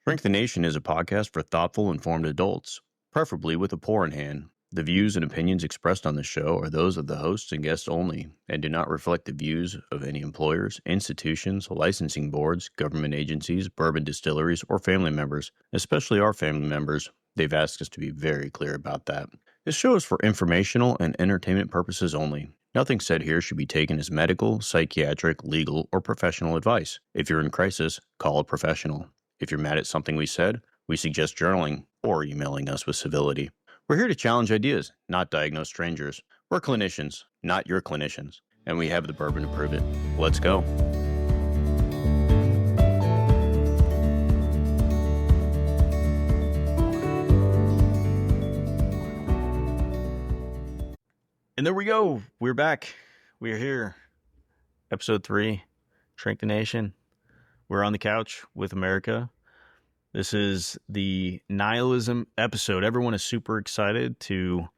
Drink the Nation is a podcast for thoughtful, informed adults, preferably with a pour in hand. The views and opinions expressed on the show are those of the hosts and guests only, and do not reflect the views of any employers, institutions, licensing boards, government agencies, bourbon distilleries, or family members, especially our family members. They've asked us to be very clear about that. This show is for informational and entertainment purposes only. Nothing said here should be taken as medical, psychiatric, legal, or professional advice. If you're in crisis, call a professional. If you're mad at something we said, we suggest journaling or emailing us with civility. We're here to challenge ideas, not diagnose strangers. We're clinicians, not your clinicians, and we have the bourbon to prove it. Let's go. And there we go. We're back. We're here. Episode 3, Drink the Nation. We're on the couch with America. This is the nihilism episode. Everyone is super excited to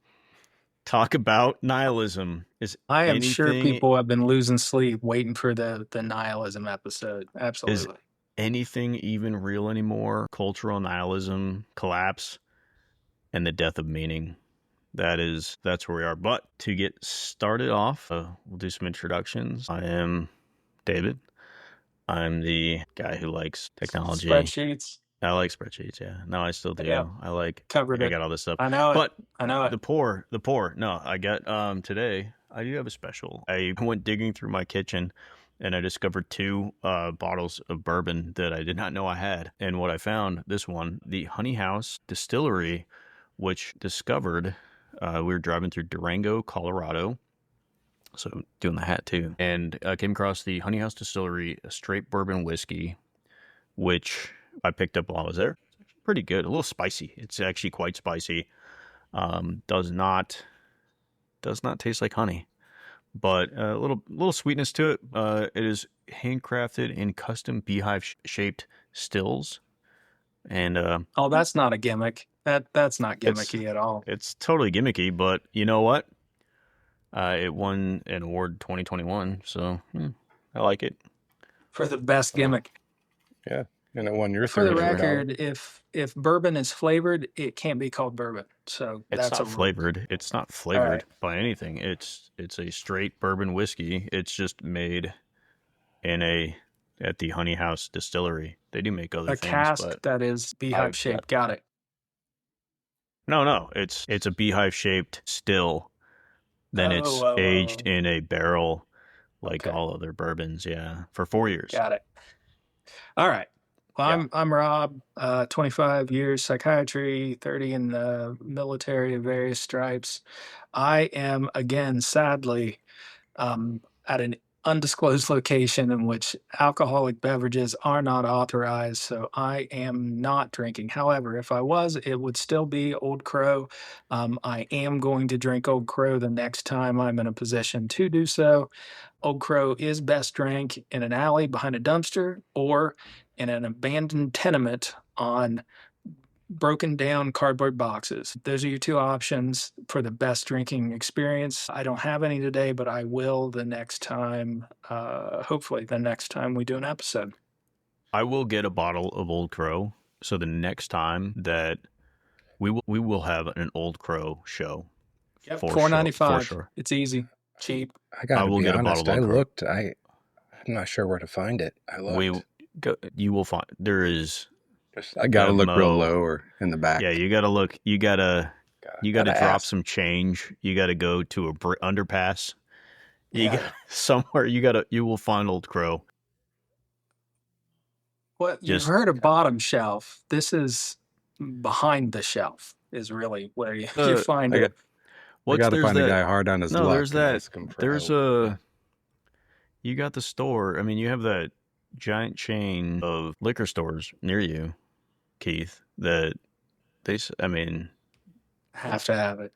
talk about nihilism. I am sure people have been losing sleep waiting for the nihilism episode. Absolutely. Is anything even real anymore? Cultural nihilism, collapse, and the death of meaning. That's where we are. But to get started off, we'll do some introductions. I am David. I'm the guy who likes technology. Spreadsheets. I like spreadsheets, yeah. No, I still do. Yeah. I got all this stuff. I know it. The pour. No, I got, today, I do have a special. I went digging through my kitchen and I discovered 2 bottles of bourbon that I did not know I had. And what I found, this one, the Honey House Distillery, which discovered, we were driving through Durango, Colorado. So doing the hat too. And I came across the Honey House Distillery, a straight bourbon whiskey, which I picked up while I was there. Pretty good. A little spicy. It's actually quite spicy. Does not taste like honey, but a little sweetness to it. It is handcrafted in custom beehive shaped stills. And oh, that's not a gimmick. That's not gimmicky at all. It's totally gimmicky, but you know what? It won an award 2021, so I like it. For the best gimmick. Yeah, and it won your For the record, if bourbon is flavored, it can't be called bourbon. So it's that's not flavored. It's not flavored right. by anything. It's a straight bourbon whiskey. It's just made at the Honey House Distillery. They do make other things. A cask that is beehive shaped. Got it. No. It's a beehive shaped still. Then it's aged in a barrel like all other bourbons, for 4 years. Got it. All right. Well, I'm Rob, 25 years psychiatry, 30 in the military of various stripes. I am, again, sadly, at an undisclosed location in which alcoholic beverages are not authorized, so I am not drinking. However, if I was, it would still be Old Crow. I am going to drink Old Crow the next time I'm in a position to do so. Old Crow is best drank in an alley behind a dumpster or in an abandoned tenement on broken down cardboard boxes. Those are your 2 options for the best drinking experience. I don't have any today, but I will the next time, hopefully the next time we do an episode. I will get a bottle of Old Crow, so the next time that we will have an Old Crow show. Yep, $4.95. Sure. It's easy, cheap. I will get honest, a bottle of Crow. Looked. I'm not sure where to find it. I looked. You will find there is. I gotta look real low or in the back. Yeah, you gotta look. You gotta drop some change. You gotta go to a underpass. You got somewhere. You will find Old Crow. Well, you've heard of bottom shelf. This is behind the shelf. Is really where you find it. I gotta find a guy hard on his luck. No, there's that. There's you got the store. I mean, you have that giant chain of liquor stores near you, Keith, that they, I mean, have to have it.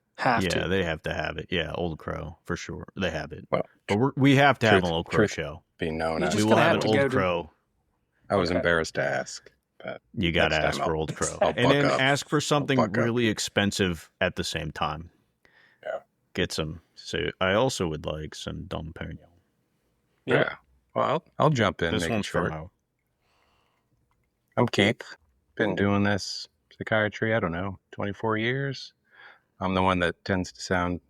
They have to have it. Yeah, Old Crow for sure. They have it. Well, but we have to have an Old Crow show. Be known as we will have an Old Crow. I was embarrassed to ask, but you got to ask for Old Crow, and then ask for something really expensive at the same time. Yeah, get some. So I also would like some Dom Perignon. Yeah. Well, I'll jump in. This one's from I'm Keith. been doing this psychiatry, I don't know, 24 years. I'm the one that tends to sound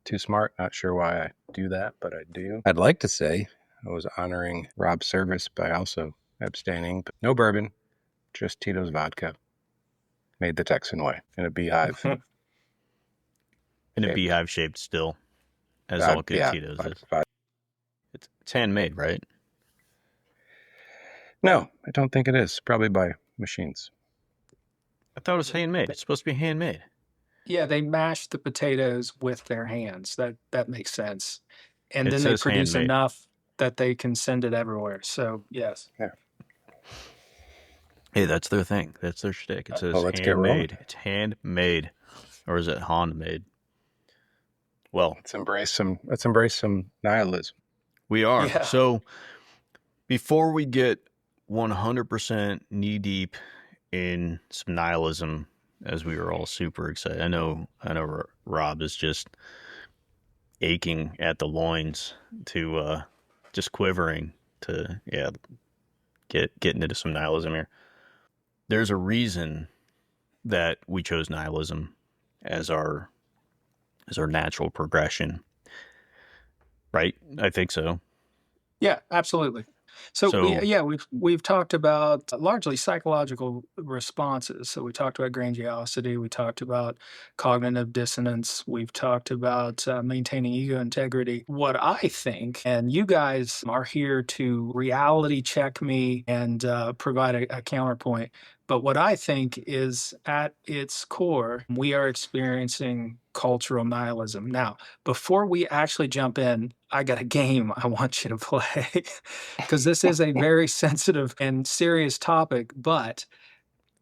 too smart. Not sure why I do that, but I do. I'd like to say I was honoring Rob's service by also abstaining, but no bourbon, just Tito's vodka. Made the Texan way in a beehive. In a beehive shaped still, as all good Tito's is. It's handmade, right? No, I don't think it is. Probably by machines. I thought it was handmade. It's supposed to be handmade. Yeah, they mash the potatoes with their hands. That makes sense. And then they produce handmade enough that they can send it everywhere. So, yes. Yeah. Hey, that's their thing. That's their shtick. It says handmade. It's handmade. Or is it handmade? Well, let's embrace some nihilism. We are. Yeah. So before we get 100% knee deep in some nihilism, as we were all super excited. I know Rob is just aching at the loins to just quivering to get into some nihilism here. There's a reason that we chose nihilism as our natural progression. Right? I think so. Yeah, absolutely. So we've talked about largely psychological responses. So we talked about grandiosity, we talked about cognitive dissonance, we've talked about maintaining ego integrity. What I think, and you guys are here to reality check me and provide a counterpoint, but what I think is at its core, we are experiencing cultural nihilism. Now, before we actually jump in, I got a game I want you to play because this is a very sensitive and serious topic, but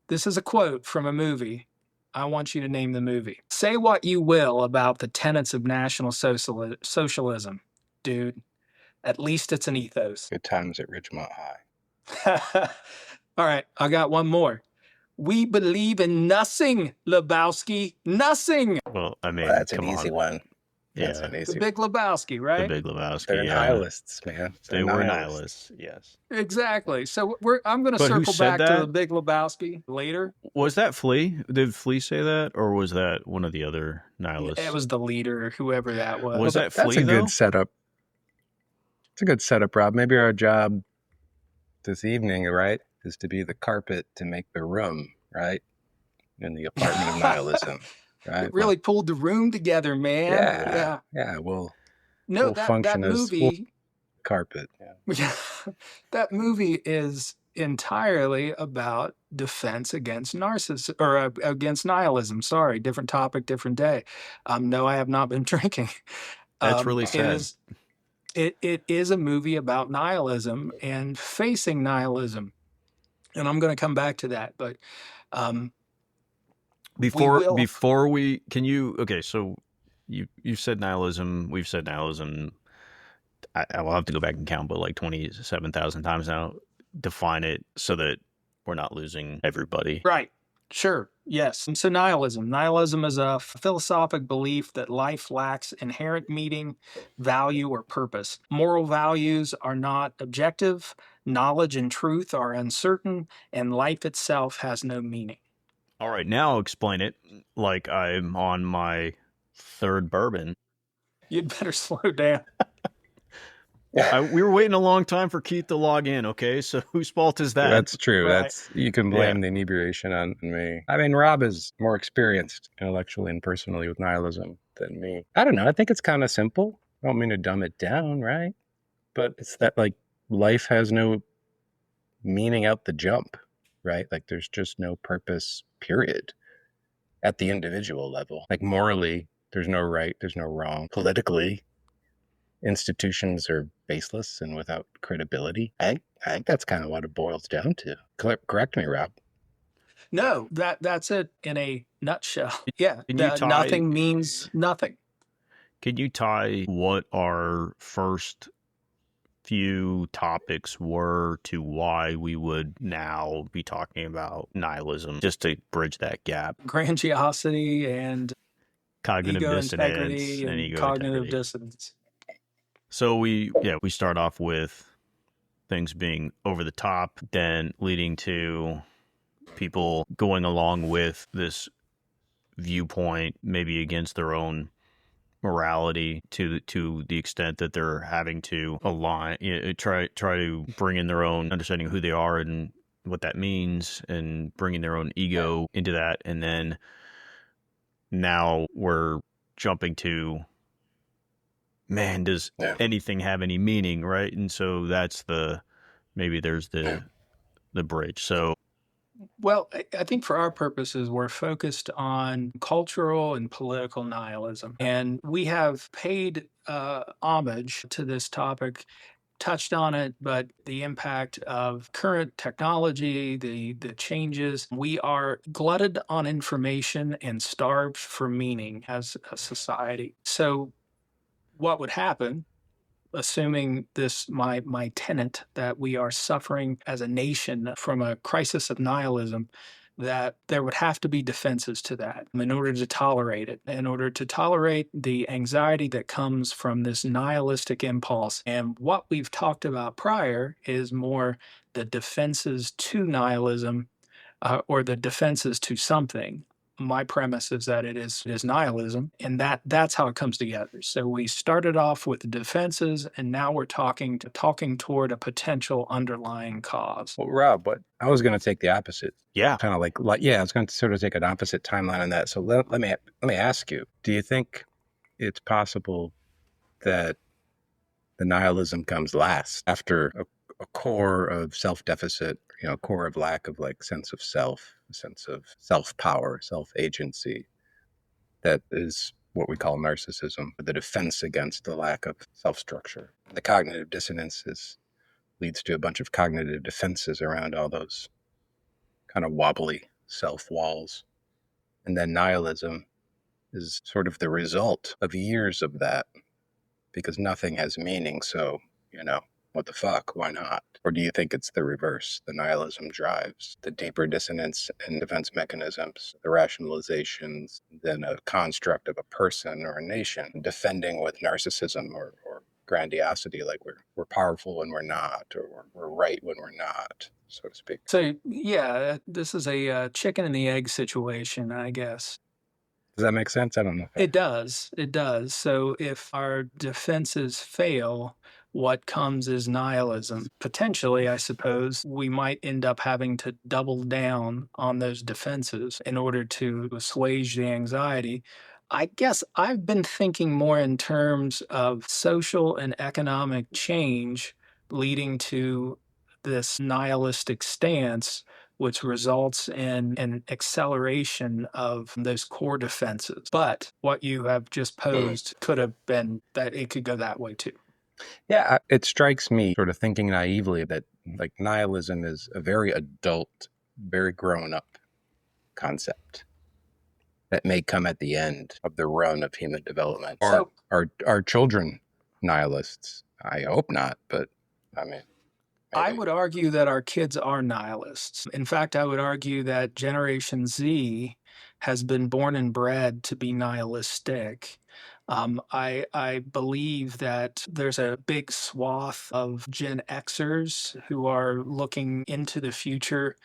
this is a quote from a movie. I want you to name the movie. Say what you will about the tenets of National Socialism, dude. At least it's an ethos. Good times at Ridgemont High. All right, I got one more. We believe in nothing, Lebowski. Nothing. Well, I mean, that's an easy one. That's an easy. The Big Lebowski, right? The Big Lebowski. They're nihilists, man. They were nihilists. Yes. Exactly. So I'm going to circle back to the Big Lebowski later. Was that Flea? Did Flea say that, or was that one of the other nihilists? It was the leader, whoever that was. Was that Flea? That's a good setup. It's a good setup, Rob. Maybe our job this evening, right, is to be the carpet to make the room, right, in the apartment of nihilism. Right? It really pulled the room together, man. Yeah. We'll that movie carpet. Yeah. That movie is entirely about defense against narcissism or against nihilism. Sorry, different topic, different day. No, I have not been drinking. That's really sad. It is a movie about nihilism and facing nihilism. And I'm going to come back to that, but before we can you okay, so you said nihilism, we've said nihilism. I will have to go back and count, but like 27,000 times now. Define it so that we're not losing everybody. Right. Sure. Yes. So nihilism. Nihilism is a philosophic belief that life lacks inherent meaning, value, or purpose. Moral values are not objective, knowledge and truth are uncertain, and life itself has no meaning. All right, now explain it like I'm on my third bourbon. You'd better slow down. We were waiting a long time for Keith to log in, okay? So whose fault is that? That's true. Right. You can blame the inebriation on me. I mean, Rob is more experienced intellectually and personally with nihilism than me. I don't know. I think it's kind of simple. I don't mean to dumb it down, right? But it's that, like, life has no meaning out the jump, right? Like, there's just no purpose, period, at the individual level. Like, morally, there's no right, there's no wrong. Politically, institutions are baseless and without credibility. I think that's kind of what it boils down to. Correct me, Rob. No, that's it in a nutshell. Yeah, nothing means nothing. Can you tie what our first few topics were to why we would now be talking about nihilism, just to bridge that gap? Grandiosity and cognitive dissonance and ego cognitive dissonance. So we start off with things being over the top, then leading to people going along with this viewpoint, maybe against their own morality, to the extent that they're having to align, try to bring in their own understanding of who they are and what that means, and bringing their own ego into that. And then now we're jumping to, man, does anything have any meaning, right? And so that's maybe there's the bridge. So, well, I think for our purposes, we're focused on cultural and political nihilism. And we have paid homage to this topic, touched on it, but the impact of current technology, the changes, we are glutted on information and starved for meaning as a society. So what would happen, assuming this my tenet that we are suffering as a nation from a crisis of nihilism, that there would have to be defenses to that in order to tolerate it, in order to tolerate the anxiety that comes from this nihilistic impulse. And what we've talked about prior is more the defenses to nihilism, or the defenses to something. My premise is that it is nihilism, and that's how it comes together. So we started off with the defenses, and now we're talking toward a potential underlying cause. Well, Rob, but I was going to take the opposite. yeah. Kind of like, yeah, I was going to sort of take an opposite timeline on that. So let me ask you, do you think it's possible that the nihilism comes last after a core of self-deficit, a core of lack of like sense of self, a sense of self-power, self-agency, that is what we call narcissism, the defense against the lack of self-structure? The cognitive dissonance leads to a bunch of cognitive defenses around all those kind of wobbly self-walls. And then nihilism is sort of the result of years of that, because nothing has meaning. So, what the fuck? Why not? Or do you think it's the reverse? The nihilism drives the deeper dissonance and defense mechanisms, the rationalizations, then a construct of a person or a nation defending with narcissism or grandiosity, like we're powerful when we're not, or we're right when we're not, so to speak. So yeah, this is a chicken and the egg situation, I guess. Does that make sense? I don't know. It does. It does. So if our defenses fail, what comes is nihilism. Potentially, I suppose, we might end up having to double down on those defenses in order to assuage the anxiety. I guess I've been thinking more in terms of social and economic change leading to this nihilistic stance, which results in an acceleration of those core defenses. But what you have just posed could have been that it could go that way too. Yeah, it strikes me, sort of thinking naively, that like nihilism is a very adult, very grown up concept that may come at the end of the run of human development. So, are children nihilists? I hope not, but I mean, I would argue that our kids are nihilists. In fact, I would argue that Generation Z has been born and bred to be nihilistic. I believe that there's a big swath of Gen Xers who are looking into the future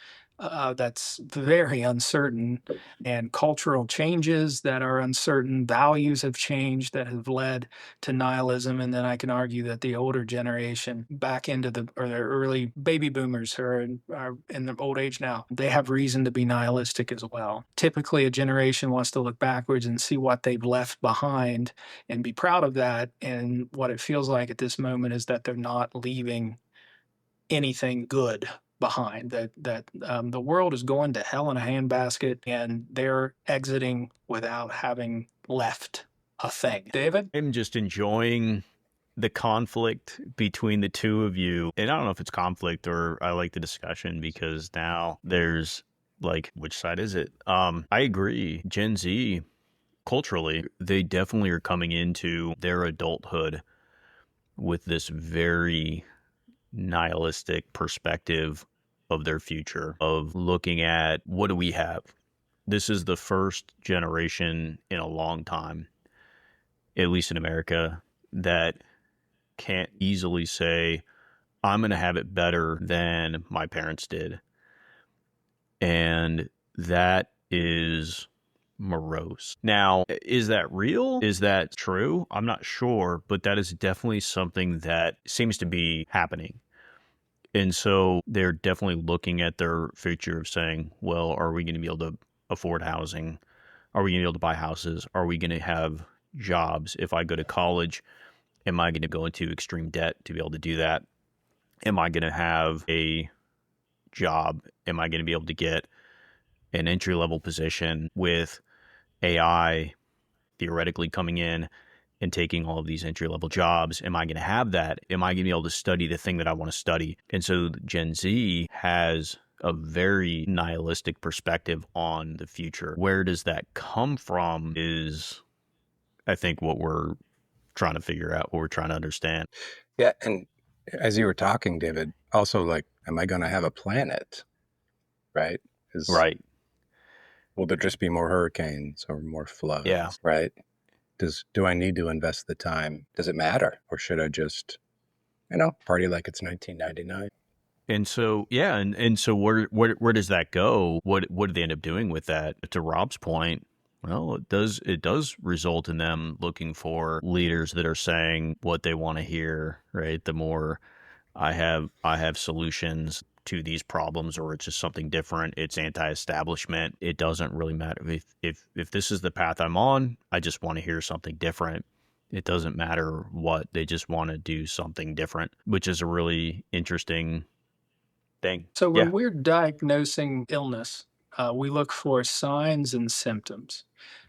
that's very uncertain, and cultural changes that are uncertain, values have changed that have led to nihilism. And then I can argue that the older generation, back into the early baby boomers who are in the old age now, they have reason to be nihilistic as well. Typically, a generation wants to look backwards and see what they've left behind and be proud of that. And what it feels like at this moment is that they're not leaving anything good behind, that the world is going to hell in a handbasket and they're exiting without having left a thing. David? I'm just enjoying the conflict between the two of you. And I don't know if it's conflict or I like the discussion, because now there's like, which side is it? I agree. Gen Z, culturally, they definitely are coming into their adulthood with this very nihilistic perspective of their future, of looking at, what do we have? This is the first generation in a long time, at least in America, that can't easily say, I'm going to have it better than my parents did. And that is morose. Now, is that real? Is that true? I'm not sure, but that is definitely something that seems to be happening. And so they're definitely looking at their future of saying, well, are we going to be able to afford housing? Are we going to be able to buy houses? Are we going to have jobs? If I go to college, am I going to go into extreme debt to be able to do that? Am I going to have a job? Am I going to be able to get an entry level position with AI theoretically coming in and taking all of these entry level jobs? Am I going to have that? Am I going to be able to study the thing that I want to study? And so Gen Z has a very nihilistic perspective on the future. Where does that come from is, I think, what we're trying to figure out, what we're trying to understand. Yeah. And as you were talking, David, also like, am I going to have a planet? Right? Right. Will there just be more hurricanes or more floods? Yeah. Right? Do I need to invest the time? Does it matter? Or should I just, party like it's 1999? And so, yeah. And so where does that go? What do they end up doing with that? To Rob's point, well, it does result in them looking for leaders that are saying what they want to hear, right? The more I have solutions to these problems, or it's just something different. It's anti-establishment. It doesn't really matter if this is the path I'm on. I just want to hear something different. It doesn't matter what. They just want to do something different, which is a really interesting thing. So when we're diagnosing illness, we look for signs and symptoms.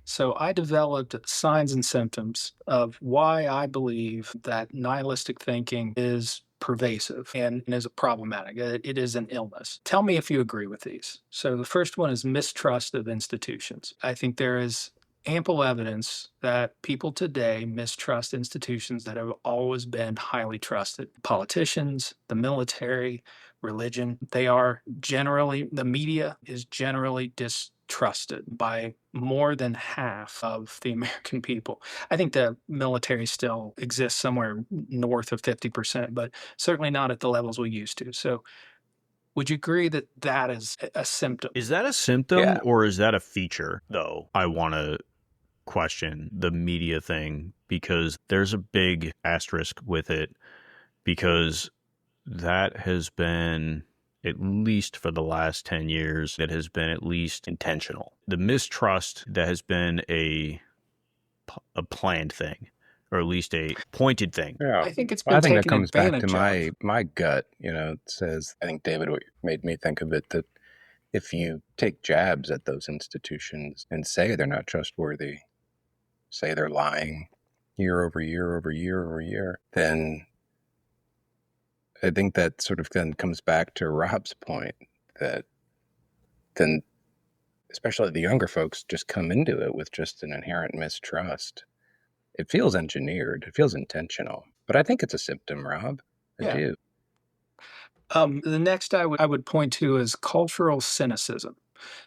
So I developed signs and symptoms of why I believe that nihilistic thinking is pervasive and is problematic. It is an illness. Tell me if you agree with these. So the first one is mistrust of institutions. I think there is ample evidence that people today mistrust institutions that have always been highly trusted. Politicians, the military, religion. The media is generally distrusted by more than half of the American people. I think the military still exists somewhere north of 50%, but certainly not at the levels we used to. So would you agree that that is a symptom? Is that a symptom Yeah. or is that a feature, though? I want to question the media thing because there's a big asterisk with it, because that has been, at least for the last 10 years, that has been at least intentional. The mistrust that has been a planned thing, or at least a pointed thing. Yeah. I think it's been I think that taken comes back to advantage of. my gut, it says, I think, David, what made me think of it, that if you take jabs at those institutions and say they're not trustworthy, say they're lying year over year over year over year, then I think that sort of then comes back to Rob's point that then, especially the younger folks, just come into it with just an inherent mistrust. It feels engineered. It feels intentional. But I think it's a symptom, Rob. I do. The next I would point to is cultural cynicism.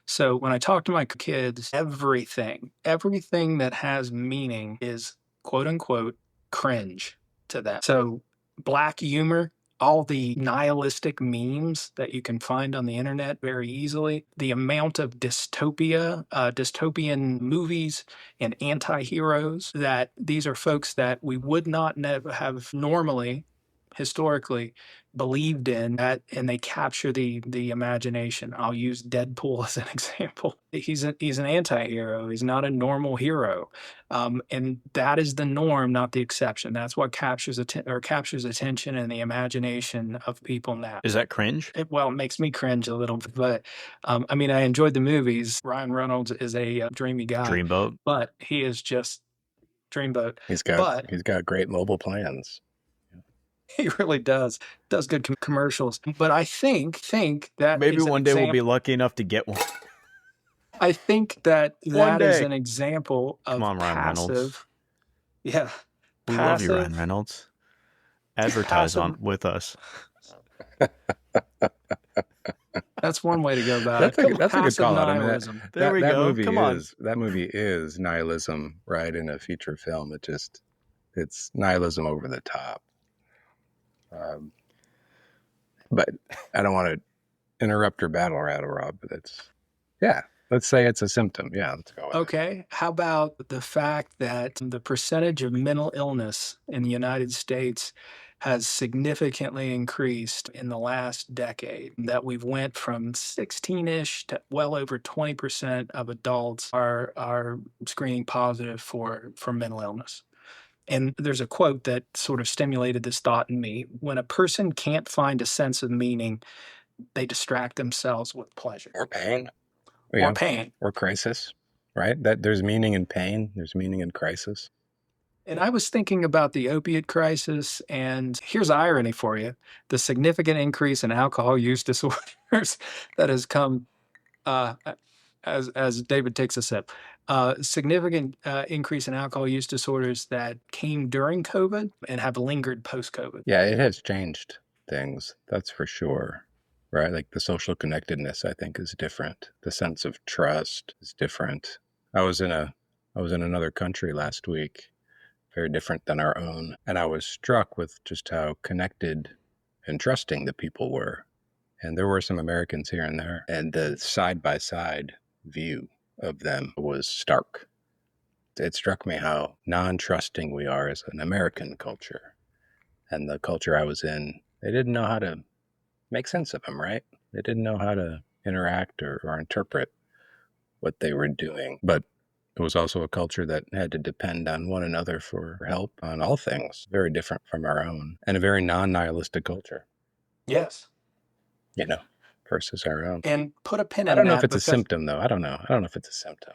So when I talk to my kids, everything that has meaning is quote unquote cringe to them. So black humor, all the nihilistic memes that you can find on the internet very easily, the amount of dystopian movies and anti-heroes, that these are folks that we would not have normally historically believed in, that, and they capture the imagination. I'll use Deadpool as an example. He's an anti-hero. He's not a normal hero, and that is the norm, not the exception. That's what captures attention and the imagination of people now. Is that cringe? It makes me cringe a little bit, but I mean, I enjoyed the movies. Ryan Reynolds is a dreamy guy, Dreamboat. but he is just dreamboat. He's got great mobile plans. He really does. Does good commercials. But I think that maybe is one day we'll be lucky enough to get one. I think that One is day. an example of Come on, Ryan Reynolds. passive. Yeah. We love you, Ryan Reynolds. Advertise with us. That's one way to go about it. That's a good call out. Nihilism. There we go. Come on. That movie is nihilism, right? In a feature film, it's nihilism over the top. But I don't want to interrupt your battle rattle, Rob, but yeah, let's say it's a symptom. Yeah, let's go with it. Okay. How about the fact that the percentage of mental illness in the United States has significantly increased in the last decade? That we've went from 16-ish to well over 20% of adults are screening positive for mental illness. And there's a quote that sort of stimulated this thought in me. When a person can't find a sense of meaning, they distract themselves with pleasure Or pain. or Yeah. pain. Or crisis, right? That there's meaning in pain. There's meaning in crisis. And I was thinking about the opiate crisis, and here's irony for you: the significant increase in alcohol use disorders that has come uh, as David takes a sip. Significant increase in alcohol use disorders that came during COVID and have lingered post-COVID. Yeah, it has changed things. That's for sure. Right? Like the social connectedness, I think, is different. The sense of trust is different. I was in another country last week, very different than our own, and I was struck with just how connected and trusting the people were. And there were some Americans here and there, and the side-by-side view of them was stark. It struck me how non-trusting we are as an American culture. And the culture I was in, they didn't know how to make sense of them, right? They didn't know how to interact or interpret what they were doing. But it was also a culture that had to depend on one another for help on all things, very different from our own, and a very non-nihilistic culture. Yes. Versus our own. And put a pin in I that. don't know if it's a symptom, though. I don't know if it's a symptom.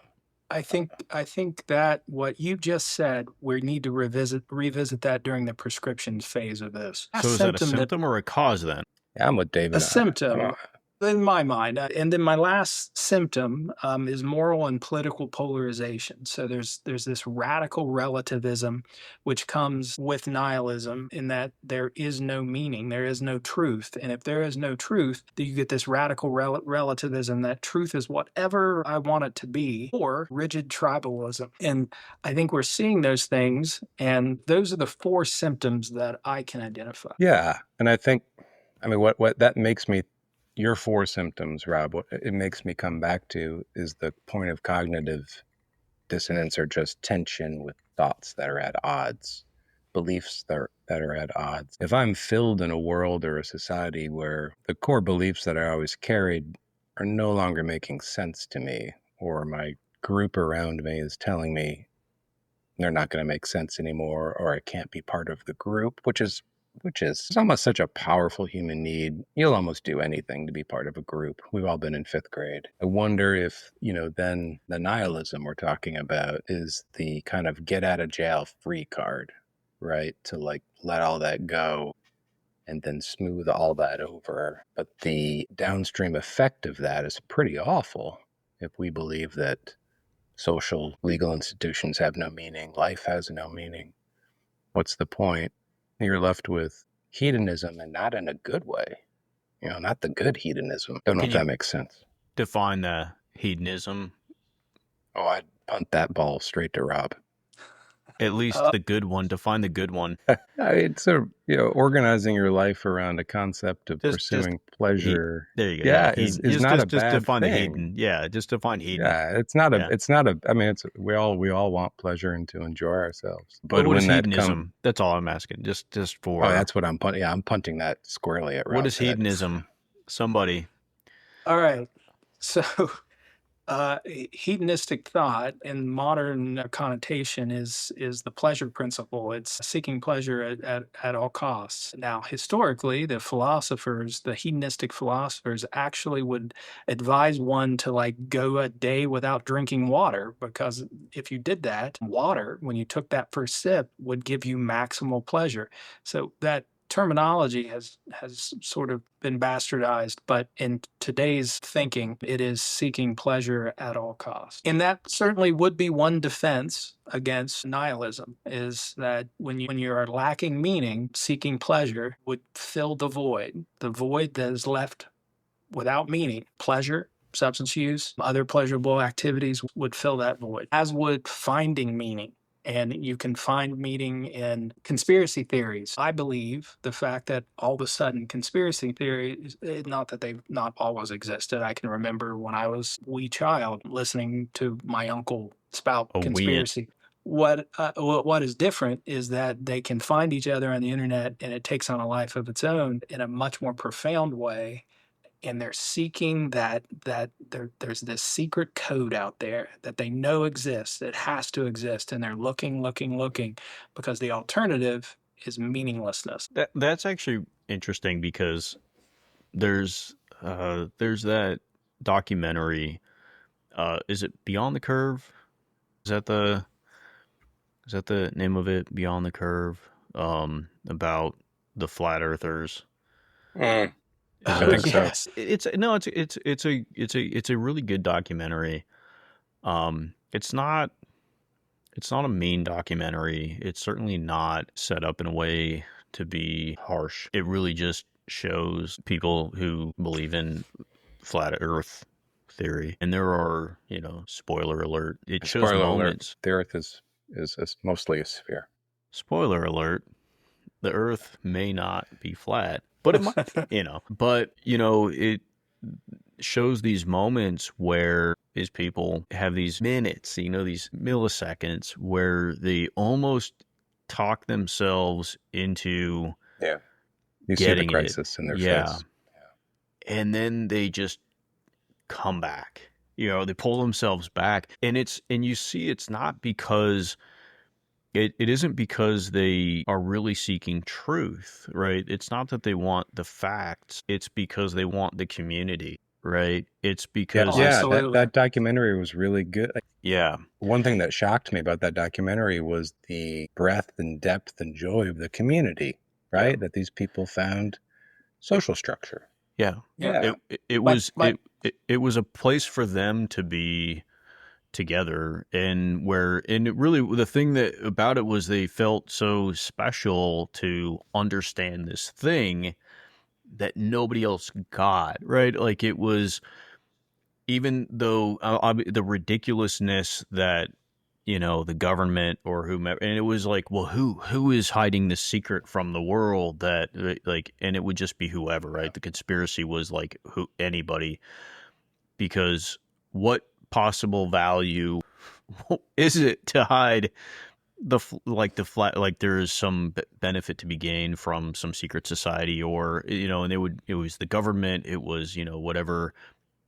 I think that what you just said, we need to revisit that during the prescriptions phase of this. So is that a symptom or a cause then? Yeah, I'm with David. A symptom, in my mind. And then my last symptom is moral and political polarization. So there's this radical relativism which comes with nihilism, in that there is no meaning, there is no truth. And if there is no truth, then you get this radical relativism that truth is whatever I want it to be, or rigid tribalism. And I think we're seeing those things, and those are the four symptoms that I can identify. Yeah, and I think, what that makes me, your four symptoms, Rob, what it makes me come back to is the point of cognitive dissonance, or just tension with thoughts that are at odds, beliefs that are at odds. If I'm filled in a world or a society where the core beliefs that I always carried are no longer making sense to me, or my group around me is telling me they're not going to make sense anymore, or I can't be part of the group, which is it's almost such a powerful human need. You'll almost do anything to be part of a group. We've all been in 5th grade. I wonder if, then the nihilism we're talking about is the kind of get out of jail free card, right? To let all that go and then smooth all that over. But the downstream effect of that is pretty awful if we believe that social legal institutions have no meaning, life has no meaning. What's the point? You're left with hedonism, and not in a good way. Not the good hedonism. Don't know if that makes sense. Define the hedonism. Oh, I'd punt that ball straight to Rob. At least the good one. Define the good one. It's organizing your life around a concept of pursuing pleasure. There you go. Yeah, is not a bad define thing. The hedon. Yeah, just define hedon. Yeah, it's not a. I mean, we all want pleasure and to enjoy ourselves. But what is hedonism? That's all I'm asking. Just for. Oh, that's what I'm punting. Yeah, I'm punting that squarely at Rob. What is hedonism? Somebody. All right. So. Hedonistic thought in modern connotation is the pleasure principle. It's seeking pleasure at all costs. Now, historically, the hedonistic philosophers actually would advise one to go a day without drinking water, because if you did that, water, when you took that first sip, would give you maximal pleasure. So that terminology has sort of been bastardized, but in today's thinking, it is seeking pleasure at all costs. And that certainly would be one defense against nihilism, is that when you are lacking meaning, seeking pleasure would fill the void that is left without meaning. Pleasure, substance use, other pleasurable activities would fill that void, as would finding meaning. And you can find meaning in conspiracy theories. I believe the fact that all of a sudden conspiracy theories, not that they've not always existed. I can remember when I was a wee child listening to my uncle spout Oh, we conspiracy. What is different is that they can find each other on the internet, and it takes on a life of its own in a much more profound way, and they're seeking there's this secret code out there that they know exists. It has to exist, and th're looking because the alternative is meaninglessness. that's actually interesting because there's that documentary. Is it Beyond the Curve? Is that the is that the name of it? Beyond the Curve. About the flat earthers. Mm, Is I it think so. Yes. It's no, it's a really good documentary. It's not a mean documentary. It's certainly not set up in a way to be harsh. It really just shows people who believe in flat Earth theory, and there are, spoiler alert. It shows Spoiler alert, moments. the Earth is mostly a sphere. Spoiler alert. The Earth may not be flat, but it might, But, it shows these moments where these people have these minutes, these milliseconds where they almost talk themselves into Yeah. You see the getting it. crisis in their Yeah. face. And then they just come back. They pull themselves back. And you see it's not because it isn't because they are really seeking truth, right? It's not that they want the facts. It's because they want the community, right? It's because Yeah, absolutely. that documentary was really good. yeah. One thing that shocked me about that documentary was the breadth and depth and joy of the community, right? That these people found social structure. Yeah. Yeah. It was it was a place for them to be together, and it really, the thing that about it was they felt so special to understand this thing that nobody else got, right? Like, it was, even though the ridiculousness that the government or whomever, and it was like, well, who is hiding the secret from the world, that, like, and it would just be whoever, right? The conspiracy was like anybody, because what possible value is it to hide the flat, like, there is some benefit to be gained from some secret society, or, and it was the government, it was, whatever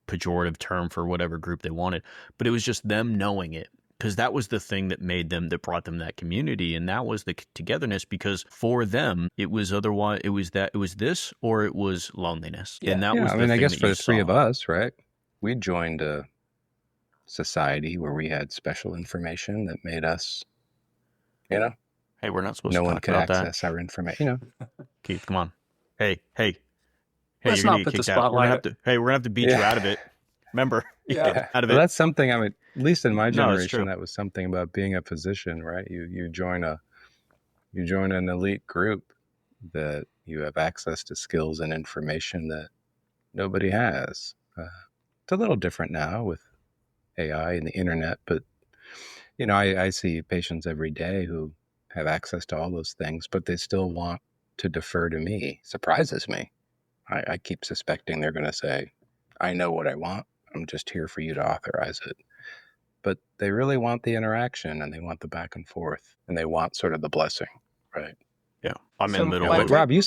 pejorative term for whatever group they wanted, but it was just them knowing it, because that was the thing that brought them that community, and that was the togetherness, because for them it was otherwise, it was this, or it was loneliness. And that was I the mean, I thing guess that for you the three of saw. us, right? We joined a society where we had special information that made us, Hey, we're not supposed no to one talk could about access our information. Keith, come on. Hey, Let's you're gonna not get put the kicked out. We're gonna spotlight. we're gonna have to beat you out of it. Remember, Yeah. out of Well, it. that's something. I mean, at least in my No, it's generation, true. that was something about being a physician, right? You join an elite group that you have access to skills and information that nobody has. It's a little different now with AI and the internet, but I see patients every day who have access to all those things, but they still want to defer to me. Surprises me. I keep suspecting they're going to say, I know what I want. I'm just here for you to authorize it. But they really want the interaction, and they want the back and forth, and they want sort of the blessing, right? Yeah, I'm So in the middle my of Rob, you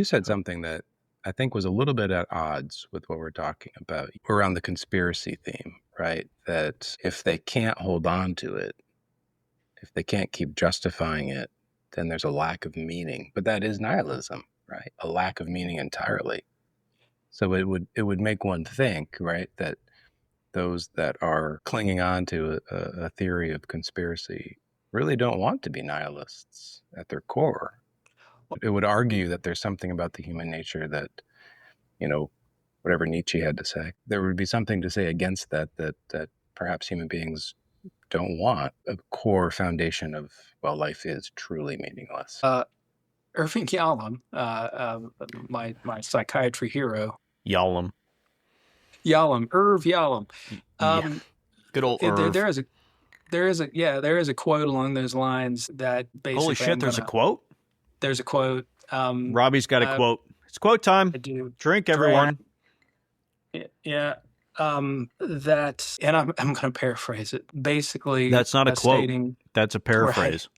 said something that I think was a little bit at odds with what we're talking about around the conspiracy theme, right? That if they can't hold on to it, if they can't keep justifying it, then there's a lack of meaning. But that is nihilism, right? A lack of meaning entirely. So it would make one think, right, that those that are clinging on to a theory of conspiracy really don't want to be nihilists at their core. It would argue that there's something about the human nature that, whatever Nietzsche had to say, there would be something to say against that perhaps human beings don't want, a core foundation of, well, life is truly meaningless. Irving Yalom, my psychiatry hero, Yalom. Irv Yalom. Yeah. Good old Irv. There is There is a quote along those lines that basically Holy shit, there's a quote? There's a quote. Robbie's got a quote. It's quote time. I do. Drink, everyone. Yeah. That, and I'm going to paraphrase it. Basically, that's not a quote. Stating, that's a paraphrase. Right.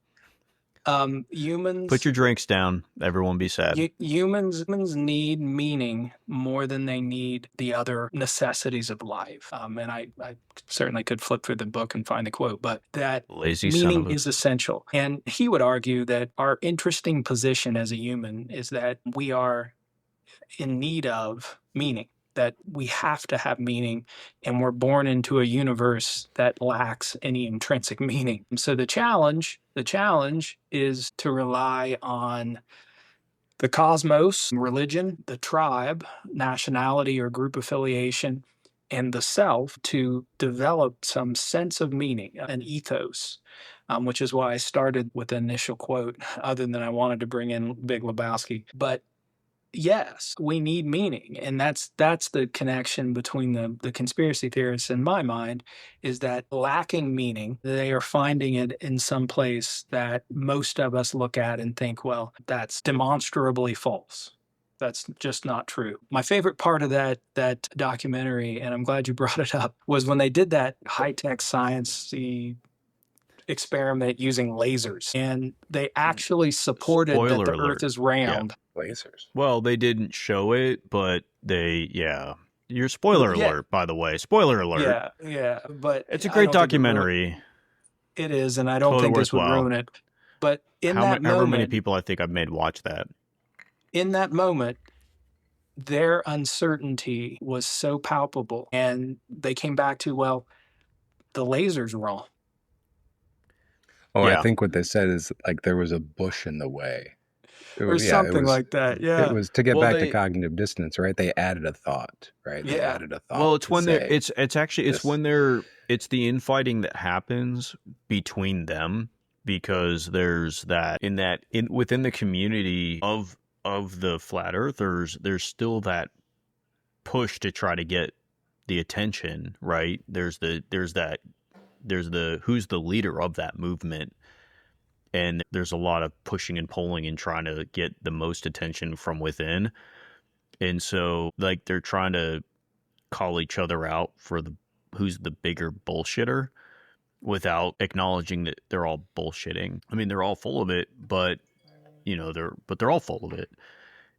Humans. Put your drinks down. Everyone be sad. Humans need meaning more than they need the other necessities of life. And I certainly could flip through the book and find the quote, but that lazy meaning is essential. And he would argue that our interesting position as a human is that we are in need of meaning, that we have to have meaning, and we're born into a universe that lacks any intrinsic meaning. So the challenge is to rely on the cosmos, religion, the tribe, nationality or group affiliation, and the self to develop some sense of meaning, an ethos, which is why I started with the initial quote, other than I wanted to bring in Big Lebowski. But yes, we need meaning. And that's the connection between the conspiracy theorists in my mind, is that lacking meaning, they are finding it in some place that most of us look at and think, well, that's demonstrably false. That's just not true. My favorite part of that documentary, and I'm glad you brought it up, was when they did that high-tech science-y experiment using lasers, and they actually supported that the Earth is round. Yeah. Lasers. Well, they didn't show it, but your spoiler alert, by the way. Spoiler alert. Yeah. But it's a great documentary. It is, and I don't think this would ruin it. But however many people I think I've made watch that. In that moment, their uncertainty was so palpable, and they came back to, well, the laser's wrong. Oh, yeah. I think what they said is like there was a bush in the way. Or something like that, yeah. It was to get back to cognitive dissonance, right? They added a thought, right? They added a thought. Well, it's when it's the infighting that happens between them, because there's that within the community of the flat earthers, there's still that push to try to get the attention, right? There's the who's the leader of that movement. And there's a lot of pushing and pulling and trying to get the most attention from within. And so, like, they're trying to call each other out for who's the bigger bullshitter, without acknowledging that they're all bullshitting. I mean, they're all full of it, but they're all full of it.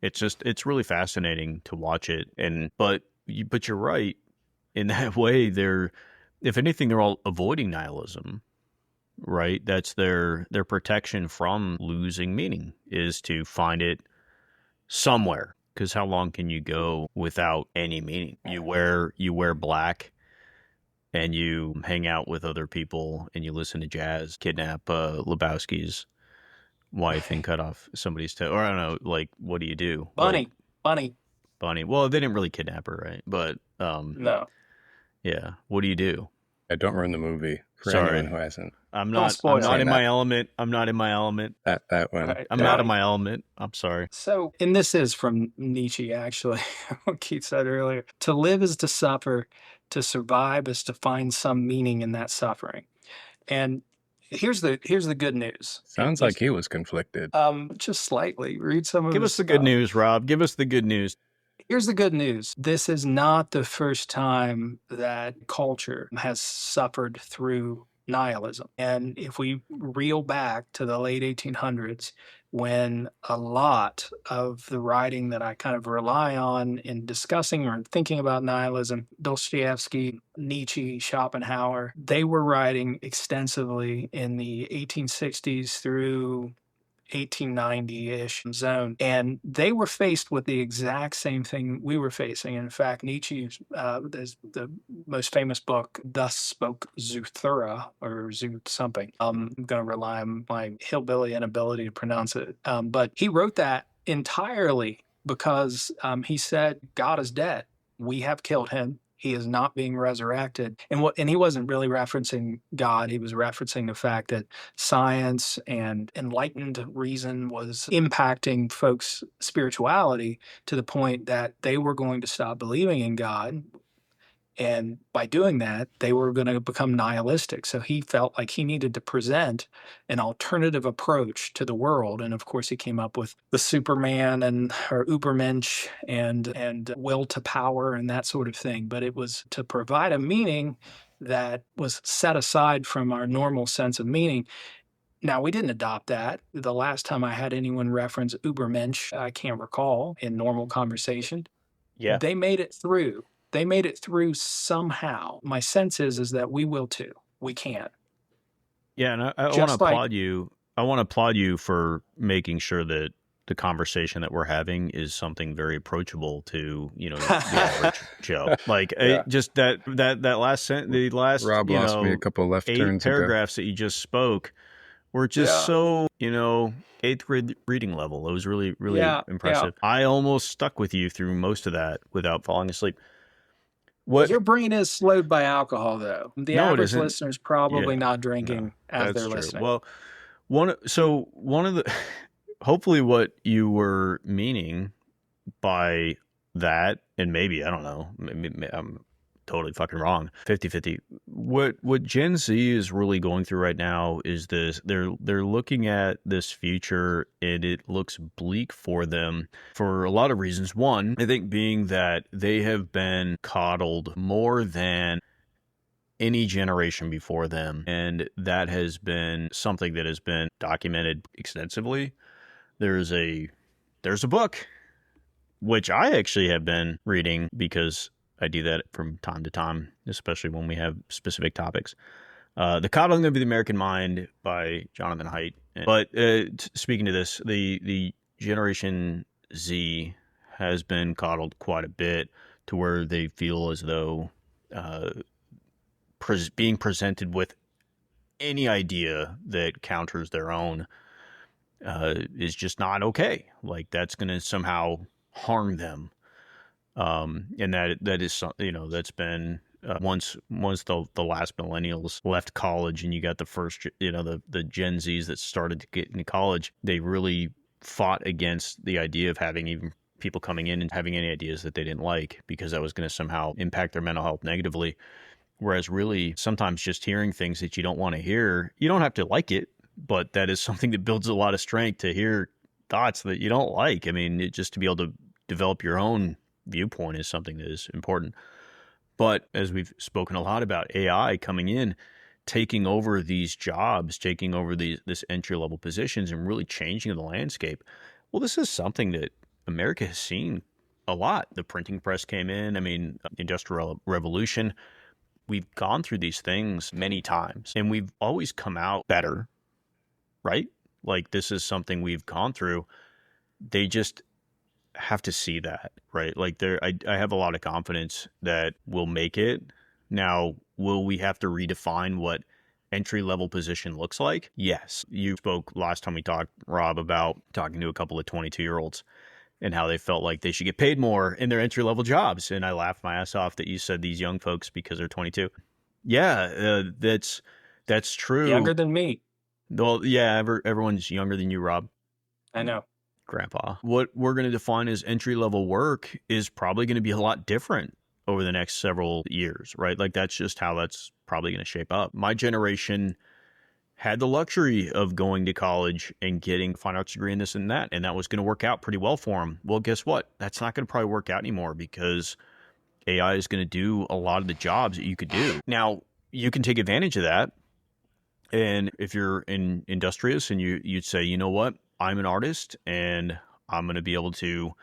It's really fascinating to watch it. But you're right. In that way, if anything, they're all avoiding nihilism. Right, that's their protection from losing meaning, is to find it somewhere. Because how long can you go without any meaning? You wear black, and you hang out with other people, and you listen to jazz, kidnap Lebowski's wife, and cut off somebody's toe. Or I don't know, like, what do you do? Bunny. Well, they didn't really kidnap her, right? But no. Yeah. What do you do? I don't ruin the movie for Sorry. anyone who hasn't. I'm not in my element. I'm not in my element. That one. Right. I'm not in my element. I'm sorry. So, and this is from Nietzsche, actually, what Keith said earlier. To live is to suffer. To survive is to find some meaning in that suffering. And here's the good news. Sounds like he was conflicted. Just slightly. Read some of Give us the good news, Rob. Give us the good news. Here's the good news. This is not the first time that culture has suffered through nihilism. And if we reel back to the late 1800s, when a lot of the writing that I kind of rely on in discussing or thinking about nihilism, Dostoevsky, Nietzsche, Schopenhauer, they were writing extensively in the 1860s through 1890-ish zone, and they were faced with the exact same thing we were facing. In fact, Nietzsche's the most famous book, Thus Spoke Zarathustra, or something. I'm going to rely on my hillbilly inability to pronounce it, but he wrote that entirely because he said, God is dead. We have killed him. He is not being resurrected. And he wasn't really referencing God. He was referencing the fact that science and enlightened reason was impacting folks' spirituality to the point that they were going to stop believing in God. And by doing that, they were going to become nihilistic. So he felt like he needed to present an alternative approach to the world. And of course, he came up with the Superman and or Ubermensch and will to power and that sort of thing. But it was to provide a meaning that was set aside from our normal sense of meaning. Now, we didn't adopt that. The last time I had anyone reference Ubermensch, I can't recall in normal conversation. Yeah. They made it through. They made it through somehow. My sense is that we will too. We can. Yeah, and I want to Just like applaud you. I want to applaud you for making sure that the conversation that we're having is something very approachable to, the average Joe. Like just that last the last Rob lost me a couple left 8 turns paragraphs that you just spoke were just so, 8th grade reading level. It was really, really impressive. I almost stuck with you through most of that without falling asleep. Your brain is slowed by alcohol, though. The average listener is probably not drinking as they're listening. Well, one of the hopefully what you were meaning by that, and maybe I don't know, maybe I'm totally fucking wrong, 50-50. What Gen Z is really going through right now is this: they're looking at this future and it looks bleak for them for a lot of reasons. One, I think being that they have been coddled more than any generation before them, and that has been something that has been documented extensively. There's a book which I actually have been reading because I do that from time to time, especially when we have specific topics. The Coddling of the American Mind by Jonathan Haidt. But speaking to this, the Generation Z has been coddled quite a bit to where they feel as though being presented with any idea that counters their own is just not okay. Like that's going to somehow harm them. And that is something, that's been once the last millennials left college and you got the first, the Gen Zs that started to get into college, they really fought against the idea of having even people coming in and having any ideas that they didn't like, because that was going to somehow impact their mental health negatively. Whereas really sometimes just hearing things that you don't want to hear, you don't have to like it, but that is something that builds a lot of strength to hear thoughts that you don't like. I mean, just to be able to develop your own viewpoint is something that is important. But as we've spoken a lot about AI coming in, taking over these jobs, taking over this entry-level positions and really changing the landscape. Well, this is something that America has seen a lot. The printing press came in. I mean, Industrial Revolution. We've gone through these things many times and we've always come out better, right? Like this is something we've gone through. They just have to see that, right? Like I have a lot of confidence that we'll make it. Now, will we have to redefine what entry-level position looks like? Yes. You spoke last time we talked, Rob, about talking to a couple of 22-year-olds and how they felt like they should get paid more in their entry-level jobs. And I laughed my ass off that you said these young folks because they're 22. Yeah, that's true. Younger than me. Well, yeah, everyone's younger than you, Rob. I know. Grandpa. What we're going to define as entry-level work is probably going to be a lot different over the next several years, right? Like that's just how that's probably going to shape up. My generation had the luxury of going to college and getting a fine arts degree in this and that, and that was going to work out pretty well for them. Well, guess what? That's not going to probably work out anymore because AI is going to do a lot of the jobs that you could do. Now, you can take advantage of that. And if you're industrious and you'd say, you know what? I'm an artist and I'm going to be able to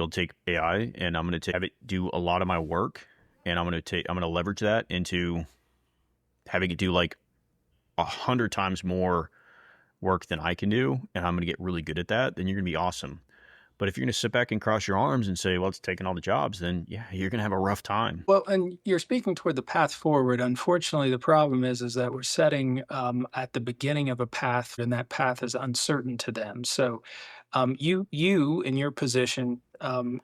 take AI and I'm going to have it do a lot of my work, and I'm going to leverage that into having it do like 100 times more work than I can do, and I'm going to get really good at that. Then you're going to be awesome. But if you're going to sit back and cross your arms and say, well, it's taking all the jobs, then yeah, you're going to have a rough time. Well, and you're speaking toward the path forward. Unfortunately, the problem is that we're setting at the beginning of a path, and that path is uncertain to them. So you in your position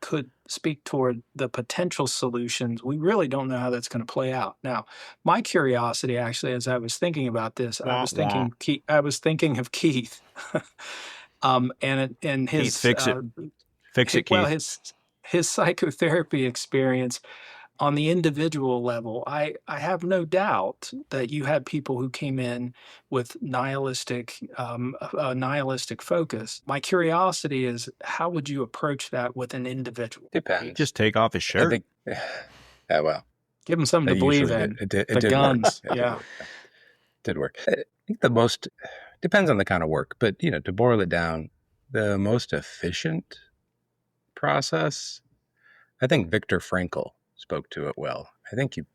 could speak toward the potential solutions. We really don't know how that's going to play out. Now, my curiosity, actually, as I was thinking about this, I was thinking of Keith. And his Keith, fix it, Keith. Well, his psychotherapy experience. on the individual level, I have no doubt that you had people who came in with a nihilistic focus. My curiosity is, how would you approach that with an individual? Depends. Just take off his I shirt. think, yeah, well, Give them something to believe usually in. it The did guns, work. It yeah. did work. I think the most, depends on the kind of work, but, to boil it down, the most efficient process, I think Viktor Frankl spoke to it well. I think you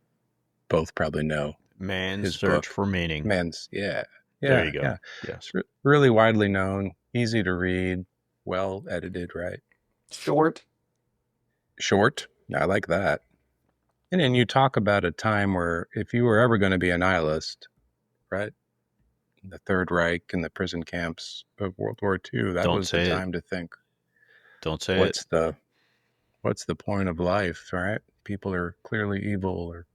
both probably know Man's his Search book. for Meaning. There you go. Yeah. Yes. It's really widely known, easy to read, well edited, right? Short. I like that. And then you talk about a time where if you were ever going to be a nihilist, right? The Third Reich and the prison camps of World War II, that was the time to think, Don't say what's the point of life, right? People are clearly evil or